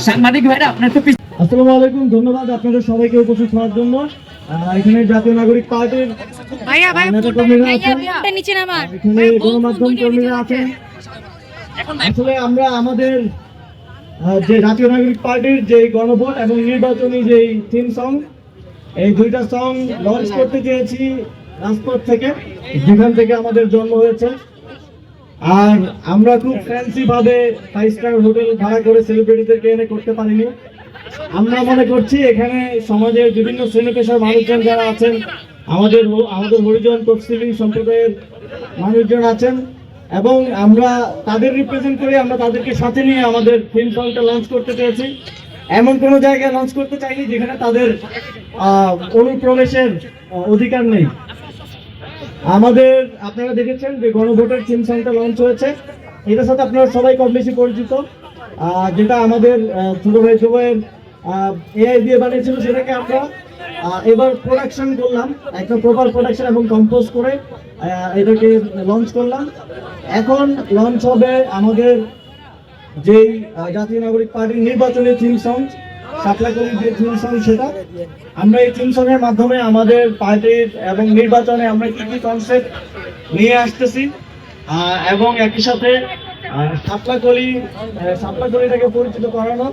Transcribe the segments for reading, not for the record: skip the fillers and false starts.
সাংবাদিক ভাইরা আপনার তো আসসালামু আলাইকুম, ধন্যবাদ আপনাদের সবাইকে উপস্থিত হওয়ার জন্য। এখানে জাতীয় নাগরিক পার্টির নেতাকর্মীরা আছেন, এখানে গণমাধ্যম কর্মীরা আছেন। আসলে আমরা আমাদের যে জাতীয় নাগরিক পার্টির যে গণভোট এবং নির্বাচনী যে থিম সং, এই দুইটা সং লঞ্চ করতে চেয়েছি রাজপথ থেকে, যেখান থেকে আমাদের জন্ম হয়েছে। আর আমরা খুব ফ্যান্সি ভাবে 5 স্টার হোটেল ভাড়া করে সেলিব্রিটিদেরকে এনে করতে পারিনি। আমরা মনে করছি এখানে সমাজের বিভিন্ন শ্রেণী পেশার মানুষজন যারা আছেন, আমাদের হরিজন তফসিলি সম্প্রদায়ের মানুষজন আছেন, এবং আমরা তাদের রিপ্রেজেন্ট করে আমরা তাদেরকে সাথে নিয়ে আমাদের ফিল্ম সংটা লঞ্চ করতে চেয়েছি। এমন কোনো জায়গায় লঞ্চ করতে চাইনি যেখানে তাদের অনুপ্রবেশের অধিকার নেই। আমাদের আপনারা দেখেছেন যে গণভোটের থিম সংটা লঞ্চ হয়েছে, এটার সাথে আপনারা সবাই কম বেশি পরিচিত। যেটা আমাদের ছোট ভাই জুবাইর এআই দিয়ে বানিয়েছিল, সেটাকে আমরা এবার প্রোডাকশন করলাম, একটা প্রপার প্রোডাকশন এবং কম্পোজ করে এটাকে লঞ্চ করলাম। এখন লঞ্চ হবে আমাদের যেই জাতীয় নাগরিক পার্টির নির্বাচনী থিম সং, সাপলাকলির যে থিম সং, সেটা আমরা এই থিম সং এর মাধ্যমে আমাদের পার্টির এবং নির্বাচনে আমরা কি কি কনসেপ্ট নিয়ে আসতেছি, এবং একই সাথে সাপলাকলিটাকে পরিচিত করানো,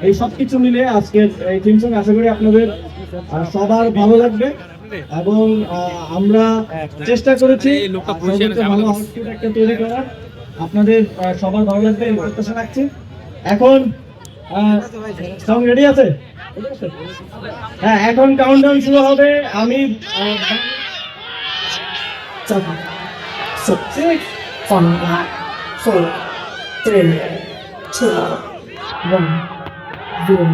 এই সব কিছু মিলে আজকের এই থিম সং আশা করি আপনাদের সবার ভালো লাগবে। এবং আমরা চেষ্টা করেছি ভালো আউটপুট একটা তৈরি করার, আপনাদের সবার ভালো লাগবে এই প্রত্যাশা রাখছি। এখন সং রেডি আছে? হ্যাঁ, এখন কাউন্টডাউন শুরু হবে। আমি 6, 5, 4, 3, 2, 1, 0